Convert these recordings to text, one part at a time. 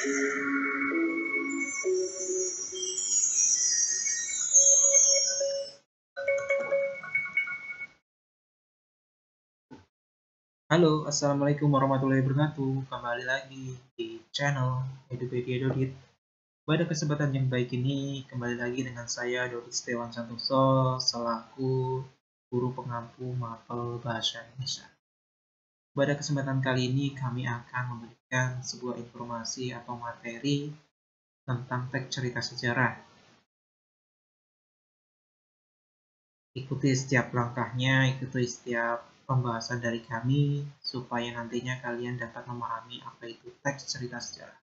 Halo, assalamualaikum warahmatullahi wabarakatuh. Kembali lagi di channel Edupedia Dodit. Pada kesempatan yang baik ini, kembali lagi dengan saya Dodit Setiawan Santoso selaku guru pengampu mapel bahasa Indonesia. Pada kesempatan kali ini, kami akan memberikan sebuah informasi atau materi tentang teks cerita sejarah. Ikuti setiap langkahnya, ikuti setiap pembahasan dari kami, supaya nantinya kalian dapat memahami apa itu teks cerita sejarah.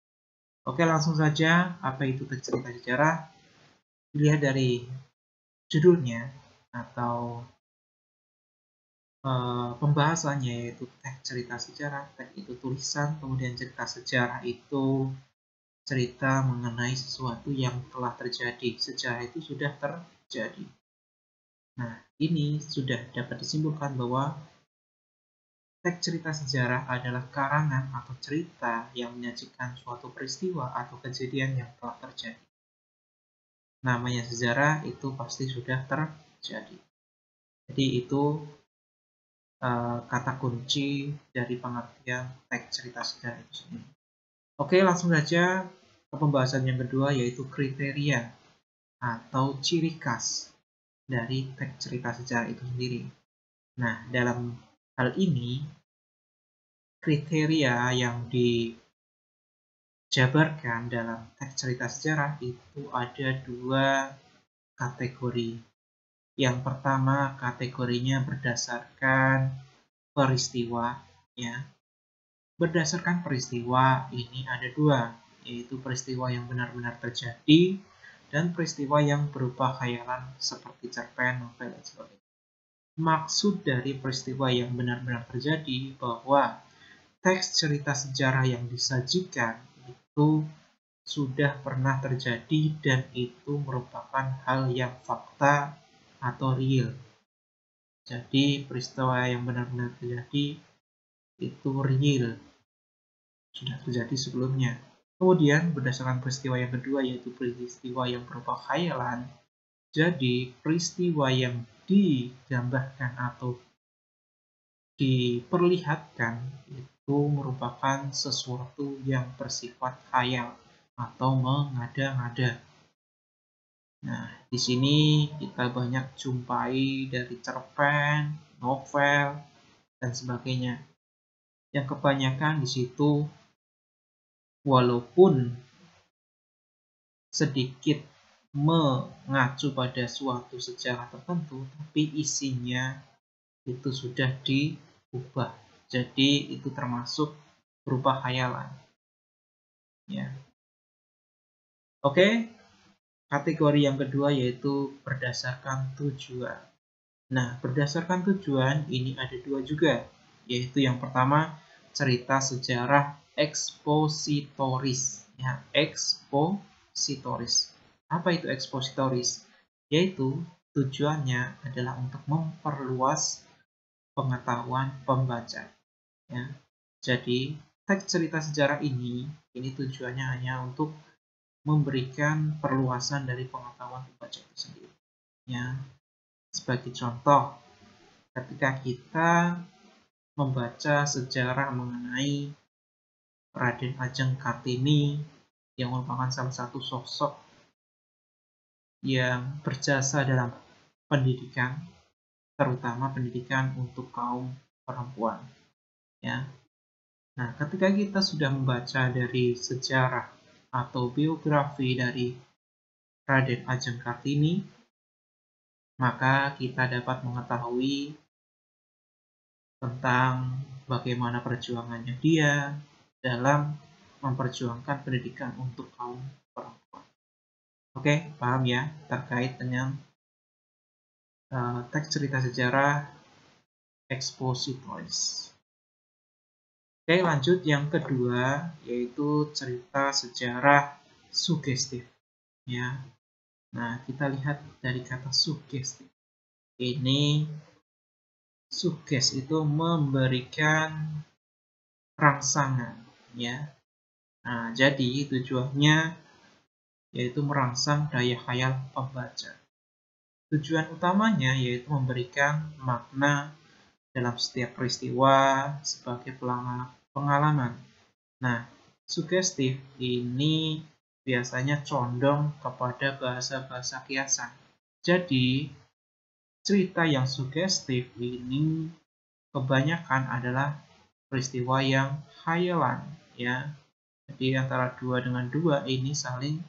Oke, langsung saja, apa itu teks cerita sejarah? Dilihat dari judulnya atau pembahasannya, yaitu teks cerita sejarah. Teks itu tulisan, kemudian cerita sejarah itu cerita mengenai sesuatu yang telah terjadi. Sejarah itu sudah terjadi. Nah, ini sudah dapat disimpulkan bahwa teks cerita sejarah adalah karangan atau cerita yang menyajikan suatu peristiwa atau kejadian yang telah terjadi. Namanya sejarah itu pasti sudah terjadi. Jadi itu kata kunci dari pengertian teks cerita sejarah itu sendiri. Oke, langsung saja ke pembahasan yang kedua, yaitu kriteria atau ciri khas dari teks cerita sejarah itu sendiri. Nah, dalam hal ini kriteria yang dijabarkan dalam teks cerita sejarah itu ada dua kategori. Yang pertama, kategorinya berdasarkan peristiwa, ya. Berdasarkan peristiwa ini ada dua, yaitu peristiwa yang benar-benar terjadi dan peristiwa yang berupa khayalan seperti cerpen, novel, dan sebagainya. Maksud dari peristiwa yang benar-benar terjadi bahwa teks cerita sejarah yang disajikan itu sudah pernah terjadi dan itu merupakan hal yang fakta atau real. Jadi peristiwa yang benar-benar terjadi itu real, sudah terjadi sebelumnya. Kemudian berdasarkan peristiwa yang kedua, yaitu peristiwa yang berupa khayalan. Jadi peristiwa yang digambarkan atau diperlihatkan itu merupakan sesuatu yang bersifat khayal atau mengada-ngada. Nah, di sini kita banyak jumpai dari cerpen, novel, dan sebagainya. Yang kebanyakan di situ walaupun sedikit mengacu pada suatu sejarah tertentu, tapi isinya itu sudah diubah. Jadi itu termasuk berupa khayalan. Ya. Oke, kategori yang kedua yaitu berdasarkan tujuan. Nah, berdasarkan tujuan ini ada dua juga, yaitu yang pertama cerita sejarah ekspositoris. Ya, ekspositoris. Apa itu ekspositoris? Yaitu tujuannya adalah untuk memperluas pengetahuan pembaca. Ya. Jadi, teks cerita sejarah ini tujuannya hanya untuk memberikan perluasan dari pengetahuan pembaca itu sendiri. Ya. Sebagai contoh, ketika kita membaca sejarah mengenai Raden Ajeng Kartini yang merupakan salah satu sosok yang berjasa dalam pendidikan, terutama pendidikan untuk kaum perempuan. Ya. Nah, ketika kita sudah membaca dari sejarah atau biografi dari Raden Ajeng Kartini, maka kita dapat mengetahui tentang bagaimana perjuangannya dia dalam memperjuangkan pendidikan untuk kaum perempuan. Oke, paham ya terkait dengan teks cerita sejarah ekspositoris. Oke, lanjut yang kedua, yaitu cerita sejarah sugestif. Ya, nah kita lihat dari kata sugestif. Ini suges itu memberikan rangsangan, ya, Nah, jadi tujuannya yaitu merangsang daya khayal pembaca. Tujuan utamanya yaitu memberikan makna dalam setiap peristiwa sebagai pengalaman. Nah, sugestif ini biasanya condong kepada bahasa-bahasa kiasan. Jadi, cerita yang sugestif ini kebanyakan adalah peristiwa yang khayalan, ya. Jadi antara 2 dengan 2 ini saling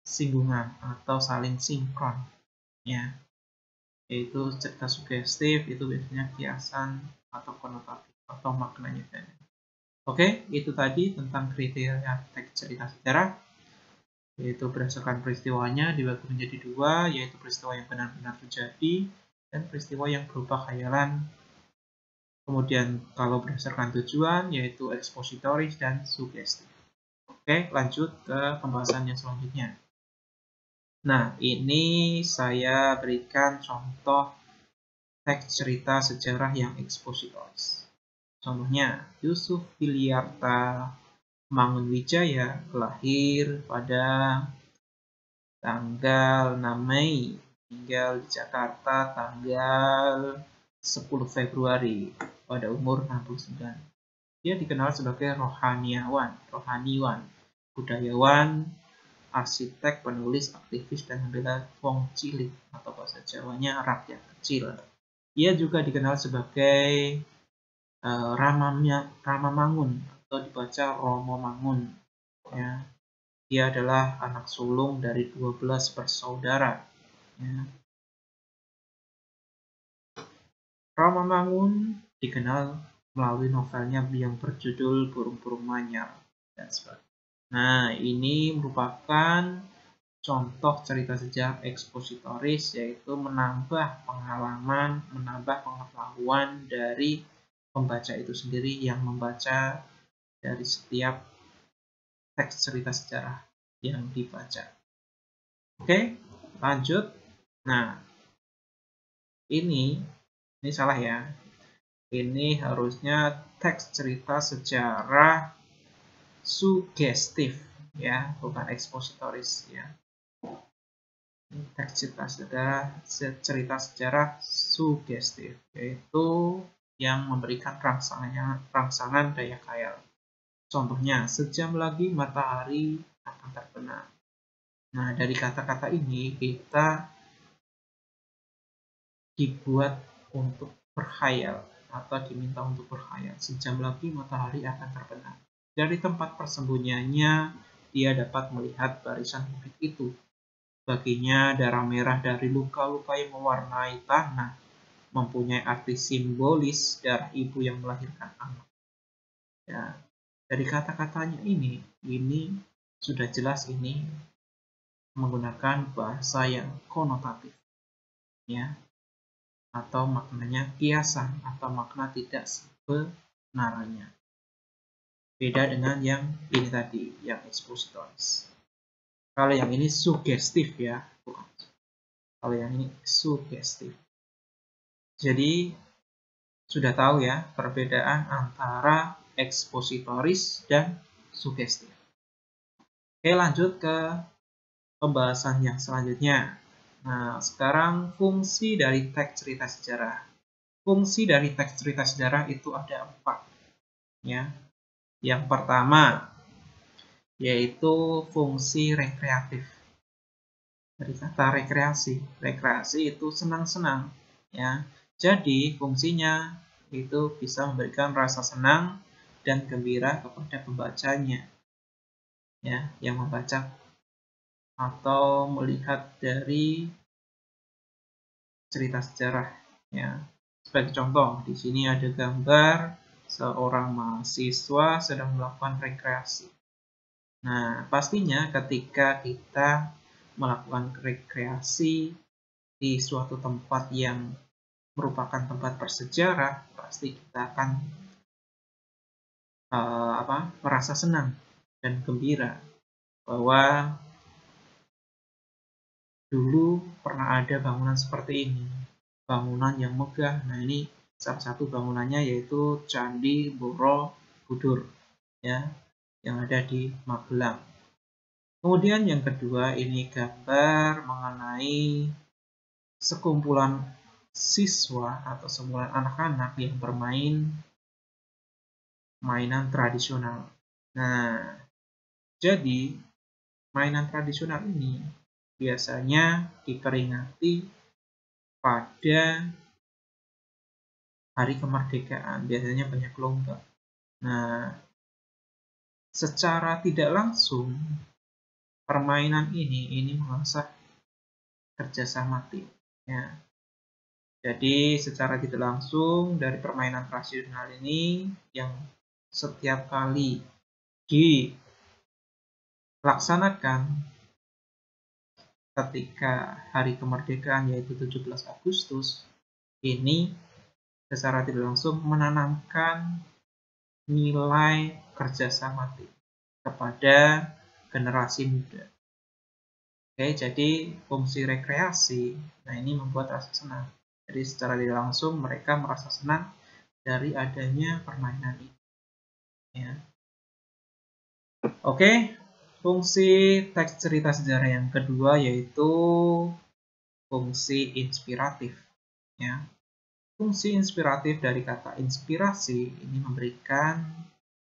bersinggungan atau saling sinkron, ya. Yaitu cerita sugestif itu biasanya kiasan atau konotatif atau maknanya. Oke, itu tadi tentang kriteria teks cerita sejarah, yaitu berdasarkan peristiwanya dibagi menjadi 2, yaitu peristiwa yang benar-benar terjadi dan peristiwa yang berupa khayalan. Kemudian kalau berdasarkan tujuan yaitu ekspositoris dan sugestif. Oke, lanjut ke pembahasan yang selanjutnya. Nah, ini saya berikan contoh teks cerita sejarah yang ekspositoris. Contohnya, Yusuf Filiarta Mangunwijaya lahir pada tanggal 6 Mei, tinggal di Jakarta tanggal 10 Februari pada umur 69. Dia dikenal sebagai rohaniwan, budayawan, arsitek, penulis, aktivis, dan pembela wong cilik atau bahasa Jawanya rakyat kecil. Ia juga dikenal sebagai Rama Mangun atau dibaca Romo Mangun. Ya. Dia adalah anak sulung dari 12 bersaudara. Ya. Rama Mangun dikenal melalui novelnya yang berjudul Burung-Burung Manyar dan sebagainya. Nah, ini merupakan contoh cerita sejarah ekspositoris, yaitu menambah pengalaman, menambah pengetahuan dari pembaca itu sendiri yang membaca dari setiap teks cerita sejarah yang dibaca. Oke, lanjut. Nah, ini salah ya. Ini harusnya teks cerita sejarah sugestif ya, bukan ekspositoris ya. Teks cerita sejarah sugestif, yaitu yang memberikan rangsangan daya khayal. Contohnya, sejam lagi matahari akan terbenam. Nah, dari kata-kata ini kita dibuat untuk berkhayal atau diminta untuk berkhayal. Sejam lagi matahari akan terbenam. Dari tempat persembunyiannya, dia dapat melihat barisan bukit itu. Baginya darah merah dari luka-luka yang mewarnai tanah mempunyai arti simbolis darah ibu yang melahirkan anak. Ya, dari kata-katanya ini sudah jelas ini menggunakan bahasa yang konotatif, ya, atau maknanya kiasan atau makna tidak sebenarnya. Beda dengan yang ini tadi, yang ekspositoris. Kalau yang ini sugestif ya, bukan. Kalau yang ini sugestif. Jadi sudah tahu ya perbedaan antara ekspositoris dan sugestif. Oke, lanjut ke pembahasan yang selanjutnya. Nah, sekarang fungsi dari teks cerita sejarah. Fungsi dari teks cerita sejarah itu ada 4. Ya. Yang pertama, yaitu fungsi rekreatif. Dari kata rekreasi. Rekreasi itu senang-senang. Ya. Jadi, fungsinya itu bisa memberikan rasa senang dan gembira kepada pembacanya. Ya, yang membaca atau melihat dari cerita sejarah. Ya. Sebagai contoh, di sini ada gambar seorang mahasiswa sedang melakukan rekreasi. Nah, pastinya ketika kita melakukan rekreasi di suatu tempat yang merupakan tempat bersejarah, pasti kita akan merasa senang dan gembira bahwa dulu pernah ada bangunan seperti ini, bangunan yang megah. Nah, ini salah satu bangunannya yaitu Candi Borobudur ya, yang ada di Magelang. Kemudian yang kedua ini gambar mengenai sekumpulan siswa atau sekumpulan anak-anak yang bermain mainan tradisional. Nah, jadi mainan tradisional ini biasanya diperingati pada hari kemerdekaan, biasanya banyak lomba. Nah, secara tidak langsung permainan ini mengasah kerjasama tim. Ya. Jadi secara tidak langsung dari permainan tradisional ini yang setiap kali dilaksanakan ketika hari kemerdekaan yaitu 17 Agustus ini secara tidak langsung menanamkan nilai kerjasama tim kepada generasi muda. Oke, jadi fungsi rekreasi, nah ini membuat rasa senang. Jadi secara tidak langsung mereka merasa senang dari adanya permainan ini. Ya. Oke, fungsi teks cerita sejarah yang kedua yaitu fungsi inspiratif. Ya. Fungsi inspiratif dari kata inspirasi ini memberikan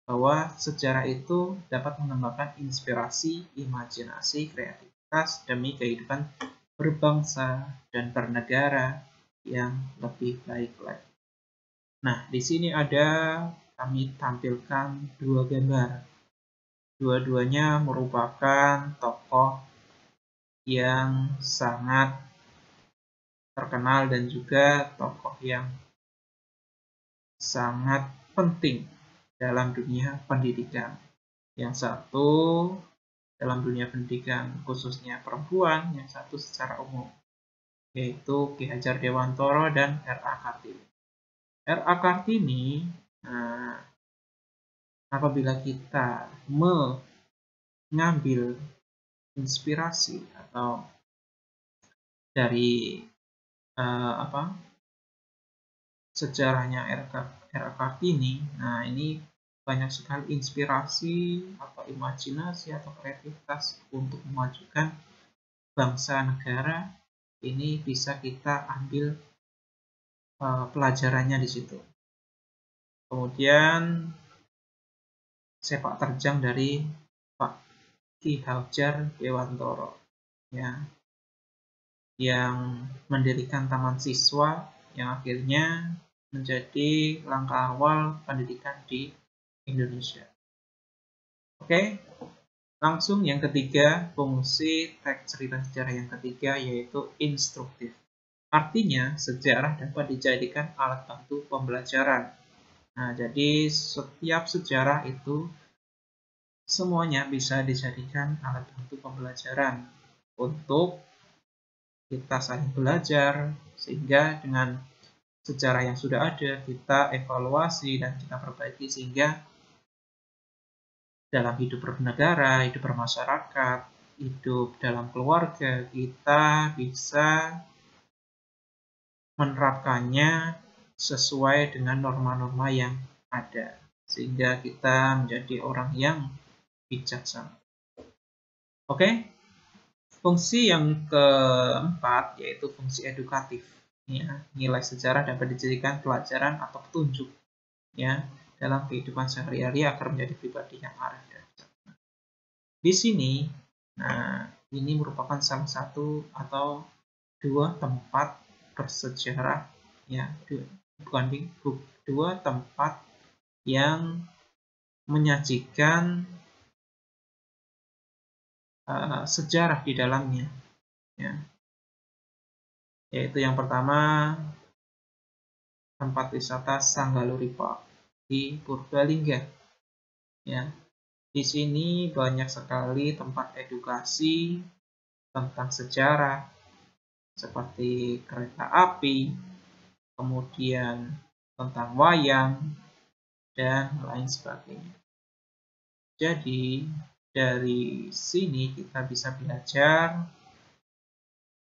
bahwa sejarah itu dapat mengembangkan inspirasi, imajinasi, kreativitas demi kehidupan berbangsa dan bernegara yang lebih baik lagi. Nah, di sini kami tampilkan dua gambar. Dua-duanya merupakan tokoh yang sangat terkenal dan juga tokoh yang sangat penting dalam dunia pendidikan. Yang satu dalam dunia pendidikan khususnya perempuan, yang satu secara umum, yaitu Ki Hajar Dewantara dan R.A. Kartini. R.A. Kartini, apabila kita mengambil inspirasi atau dari sejarahnya R.A. Kartini, nah ini banyak sekali inspirasi atau imajinasi atau kreativitas untuk memajukan bangsa negara, ini bisa kita ambil pelajarannya di situ. Kemudian sepak terjang dari Pak Ki Hajar Dewantara, ya, yang mendirikan taman siswa yang akhirnya menjadi langkah awal pendidikan di Indonesia. Oke, langsung yang ketiga, fungsi teks cerita sejarah yang ketiga yaitu instruktif. Artinya, sejarah dapat dijadikan alat bantu pembelajaran. Nah, jadi setiap sejarah itu semuanya bisa dijadikan alat bantu pembelajaran untuk kita saling belajar, sehingga dengan sejarah yang sudah ada kita evaluasi dan kita perbaiki sehingga dalam hidup bernegara, hidup bermasyarakat, hidup dalam keluarga, kita bisa menerapkannya sesuai dengan norma-norma yang ada, sehingga kita menjadi orang yang bijaksana. Oke, fungsi yang keempat yaitu fungsi edukatif. Ya, nilai sejarah dapat dijadikan pelajaran atau petunjuk ya dalam kehidupan sehari-hari agar menjadi pribadi yang arif dan bijaksana. Di sini, nah ini merupakan salah satu atau dua tempat bersejarah ya, dua tempat yang menyajikan sejarah di dalamnya ya. Yaitu yang pertama tempat wisata Sanggaluri Park di Purbalingga ya. Di sini banyak sekali tempat edukasi tentang sejarah seperti kereta api, kemudian tentang wayang dan lain sebagainya. Jadi dari sini kita bisa belajar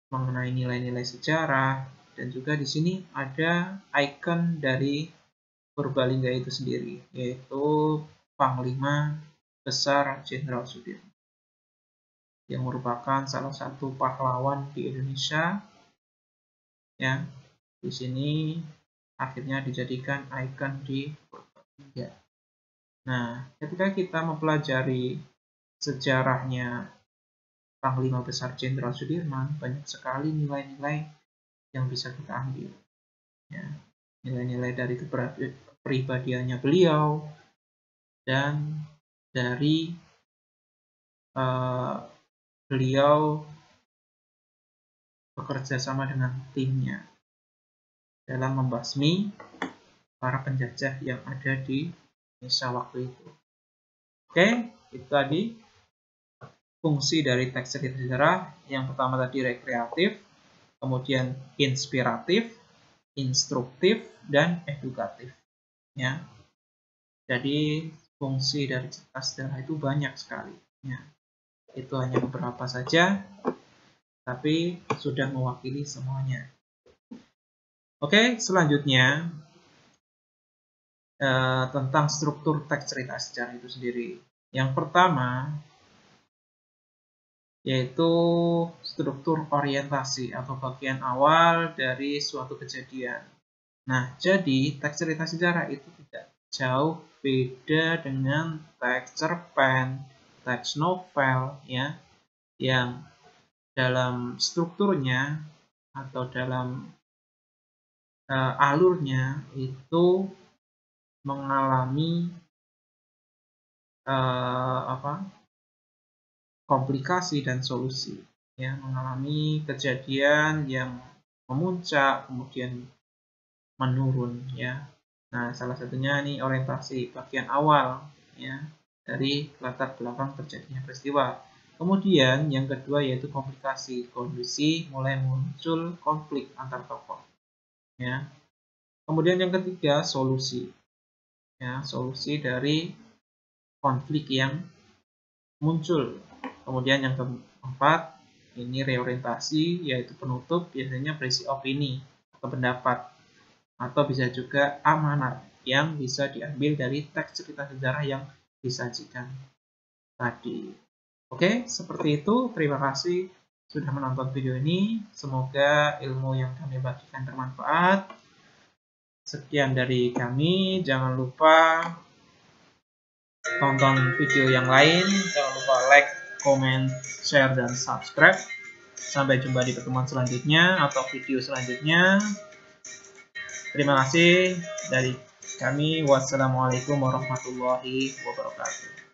mengenai nilai-nilai sejarah, Dan juga di sini ada ikon dari Purbalingga itu sendiri, yaitu Panglima Besar Jenderal Sudirman, yang merupakan salah satu pahlawan di Indonesia. Ya, di sini akhirnya dijadikan ikon di Purbalingga. Nah, ketika kita mempelajari sejarahnya Panglima Besar Jenderal Sudirman, banyak sekali nilai-nilai yang bisa kita ambil. Ya, nilai-nilai dari kepribadiannya beliau dan dari beliau bekerja sama dengan timnya dalam membasmi para penjajah yang ada di Indonesia waktu itu. Oke, itu tadi fungsi dari teks cerita sejarah. Yang pertama tadi rekreatif, kemudian inspiratif, instruktif, dan edukatif. Ya, jadi fungsi dari cerita sejarah itu banyak sekali. Ya, itu hanya beberapa saja, tapi sudah mewakili semuanya. Oke, selanjutnya tentang struktur teks cerita sejarah itu sendiri. Yang pertama yaitu struktur orientasi atau bagian awal dari suatu kejadian. Nah, jadi teks cerita sejarah itu tidak jauh beda dengan teks cerpen, teks novel, ya, yang dalam strukturnya atau dalam alurnya itu mengalami komplikasi dan solusi, ya, mengalami kejadian yang memuncak kemudian menurun, ya. Nah, salah satunya ini orientasi bagian awal, ya, dari latar belakang terjadinya peristiwa. Kemudian yang kedua yaitu komplikasi, kondisi mulai muncul konflik antar tokoh, ya. Kemudian yang ketiga solusi, ya, solusi dari konflik yang muncul. Kemudian yang keempat ini reorientasi, yaitu penutup biasanya berisi opini atau pendapat, atau bisa juga amanat yang bisa diambil dari teks cerita sejarah yang disajikan tadi. Oke, seperti itu. Terima kasih sudah menonton video ini. Semoga ilmu yang kami bagikan bermanfaat. Sekian dari kami. Jangan lupa tonton video yang lain. Jangan lupa like, comment, share, dan subscribe. Sampai jumpa di pertemuan selanjutnya atau video selanjutnya. Terima kasih dari kami. Wassalamualaikum warahmatullahi wabarakatuh.